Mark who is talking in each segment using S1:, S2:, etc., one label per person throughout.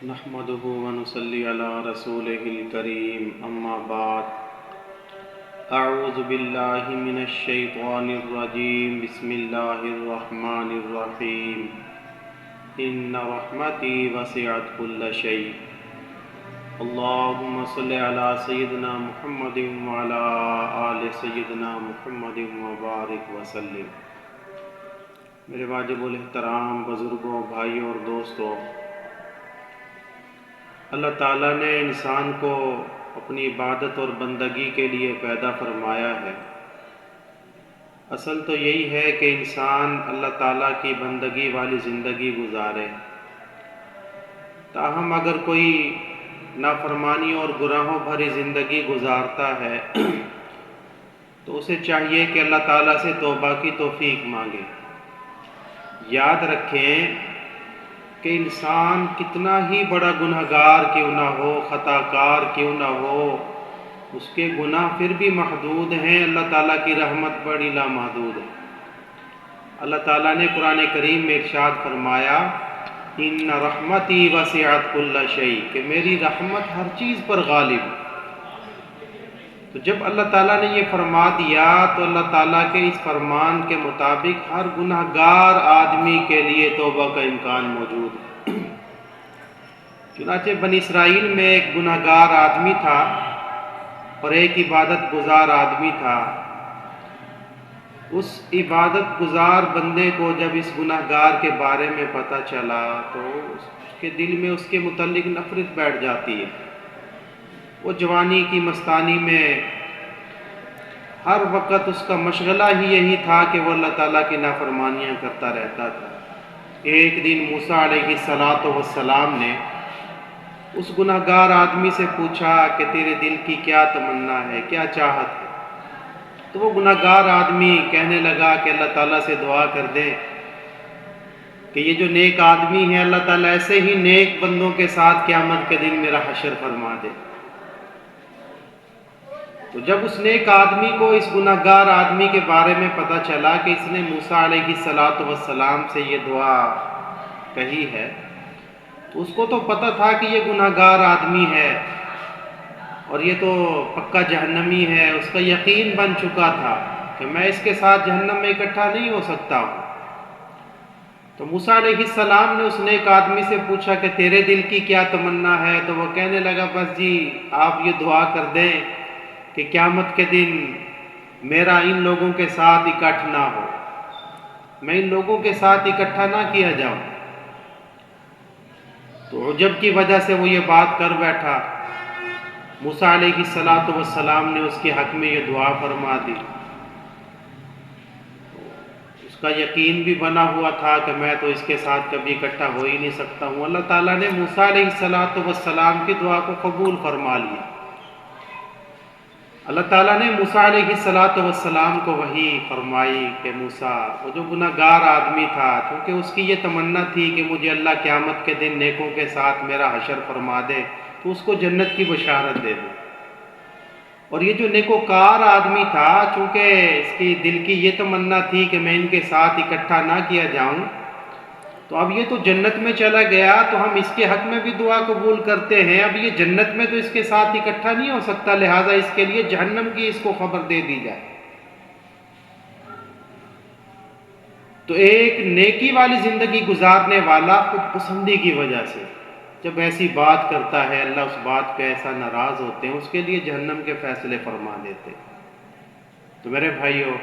S1: نحمده ونصلي على رسوله الكريم أما بعد أعوذ بالله من الشيطان الرجيم بسم الله الرحمن الرحيم إن رحمتي وسعت كل شيء اللهم صل على سيدنا محمد وعلى آل سيدنا محمد وبارك وسلم۔ میرے واجب الاحترام بزرگوں، بھائیوں اور دوستوں، اللہ تعالیٰ نے انسان کو اپنی عبادت اور بندگی کے لیے پیدا فرمایا ہے۔ اصل تو یہی ہے کہ انسان اللہ تعالیٰ کی بندگی والی زندگی گزارے، تاہم اگر کوئی نافرمانی اور گناہوں بھری زندگی گزارتا ہے تو اسے چاہیے کہ اللہ تعالیٰ سے توبہ کی توفیق مانگے۔ یاد رکھیں کہ انسان کتنا ہی بڑا گنہگار کیوں نہ ہو، خطا کار کیوں نہ ہو، اس کے گناہ پھر بھی محدود ہیں، اللہ تعالیٰ کی رحمت بڑی لامحدود ہے۔ اللہ تعالیٰ نے قرآن کریم میں ارشاد فرمایا ان رحمتی وسعت کل شیء، کہ میری رحمت ہر چیز پر غالب ہے۔ تو جب اللہ تعالیٰ نے یہ فرما دیا تو اللہ تعالیٰ کے اس فرمان کے مطابق ہر گناہ گار آدمی کے لیے توبہ کا امکان موجود ہے۔ چنانچہ بنی اسرائیل میں ایک گناہ گار آدمی تھا اور ایک عبادت گزار آدمی تھا۔ اس عبادت گزار بندے کو جب اس گناہ گار کے بارے میں پتہ چلا تو اس کے دل میں اس کے متعلق نفرت بیٹھ جاتی ہے۔ وہ جوانی کی مستانی میں ہر وقت اس کا مشغلہ ہی یہی تھا کہ وہ اللہ تعالیٰ کی نافرمانیاں کرتا رہتا تھا۔ ایک دن موسیٰ علیہ السلام نے اس گناہ گار آدمی سے پوچھا کہ تیرے دل کی کیا تمنا ہے، کیا چاہت ہے؟ تو وہ گناہ گار آدمی کہنے لگا کہ اللہ تعالیٰ سے دعا کر دے کہ یہ جو نیک آدمی ہے اللہ تعالیٰ ایسے ہی نیک بندوں کے ساتھ قیامت کے دن میرا حشر فرما دے۔ تو جب اس نیک آدمی کو اس گناہ گار آدمی کے بارے میں پتہ چلا کہ اس نے موسیٰ علیہ السلام سے یہ دعا کہی ہے تو اس کو تو پتہ تھا کہ یہ گناہ گار آدمی ہے اور یہ تو پکا جہنمی ہے، اس کا یقین بن چکا تھا کہ میں اس کے ساتھ جہنم میں اکٹھا نہیں ہو سکتا ہوں۔ تو موسیٰ علیہ السلام نے اس نیک آدمی سے پوچھا کہ تیرے دل کی کیا تمنا ہے؟ تو وہ کہنے لگا بس جی آپ یہ دعا کر دیں کہ قیامت کے دن میرا ان لوگوں کے ساتھ اکٹھ نہ ہو، میں ان لوگوں کے ساتھ اکٹھا نہ کیا جاؤں۔ تو عجب کی وجہ سے وہ یہ بات کر بیٹھا۔ موسیٰ علیہ السلام نے اس کے حق میں یہ دعا فرما دی۔ اس کا یقین بھی بنا ہوا تھا کہ میں تو اس کے ساتھ کبھی اکٹھا ہو ہی نہیں سکتا ہوں۔ اللہ تعالیٰ نے موسیٰ علیہ السلام کی دعا کو قبول فرما لیا۔ اللہ تعالیٰ نے موسیٰ علیہ السلام کو وحی فرمائی کہ موسیٰ، وہ جو گناہ گار آدمی تھا، کیونکہ اس کی یہ تمنا تھی کہ مجھے اللہ قیامت کے دن نیکوں کے ساتھ میرا حشر فرما دے تو اس کو جنت کی بشارت دے دے۔ اور یہ جو نیکوکار آدمی تھا، چونکہ اس کی دل کی یہ تمنا تھی کہ میں ان کے ساتھ اکٹھا نہ کیا جاؤں، تو اب یہ تو جنت میں چلا گیا تو ہم اس کے حق میں بھی دعا قبول کرتے ہیں۔ اب یہ جنت میں تو اس کے ساتھ اکٹھا نہیں ہو سکتا، لہٰذا اس کے لیے جہنم کی اس کو خبر دے دی جائے۔ تو ایک نیکی والی زندگی گزارنے والا خود پسندی کی وجہ سے جب ایسی بات کرتا ہے، اللہ اس بات پہ ایسا ناراض ہوتے ہیں، اس کے لیے جہنم کے فیصلے فرما دیتے۔ تو میرے بھائیوں،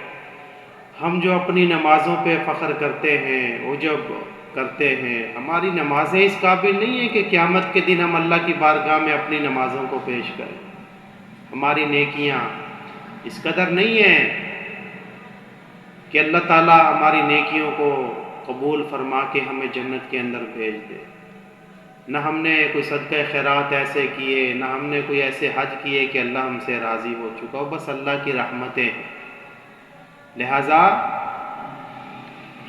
S1: ہم جو اپنی نمازوں پہ فخر کرتے ہیں، وہ جب کرتے ہیں، ہماری نمازیں اس قابل نہیں ہیں کہ قیامت کے دن ہم اللہ کی بارگاہ میں اپنی نمازوں کو پیش کریں۔ ہماری نیکیاں اس قدر نہیں ہیں کہ اللہ تعالیٰ ہماری نیکیوں کو قبول فرما کے ہمیں جنت کے اندر بھیج دے۔ نہ ہم نے کوئی صدقہ خیرات ایسے کیے، نہ ہم نے کوئی ایسے حج کیے کہ اللہ ہم سے راضی ہو چکا ہو، بس اللہ کی رحمتیں ہیں۔ لہٰذا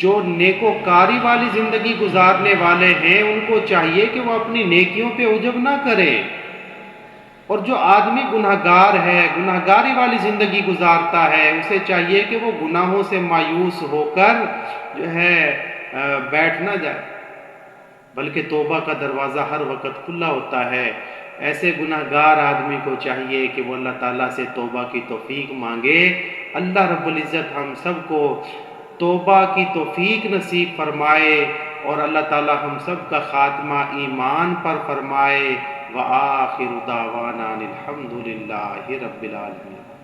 S1: جو نیکوکاری والی زندگی گزارنے والے ہیں ان کو چاہیے کہ وہ اپنی نیکیوں پہ عجب نہ کریں، اور جو آدمی گناہ گار ہے، گناہ گاری والی زندگی گزارتا ہے، اسے چاہیے کہ وہ گناہوں سے مایوس ہو کر جو ہے بیٹھ نہ جائے، بلکہ توبہ کا دروازہ ہر وقت کھلا ہوتا ہے۔ ایسے گناہ گار آدمی کو چاہیے کہ وہ اللہ تعالیٰ سے توبہ کی توفیق مانگے۔ اللہ رب العزت ہم سب کو توبہ کی توفیق نصیب فرمائے، اور اللہ تعالیٰ ہم سب کا خاتمہ ایمان پر فرمائے۔ وآخر دعوانا الحمد للہ رب العالمین۔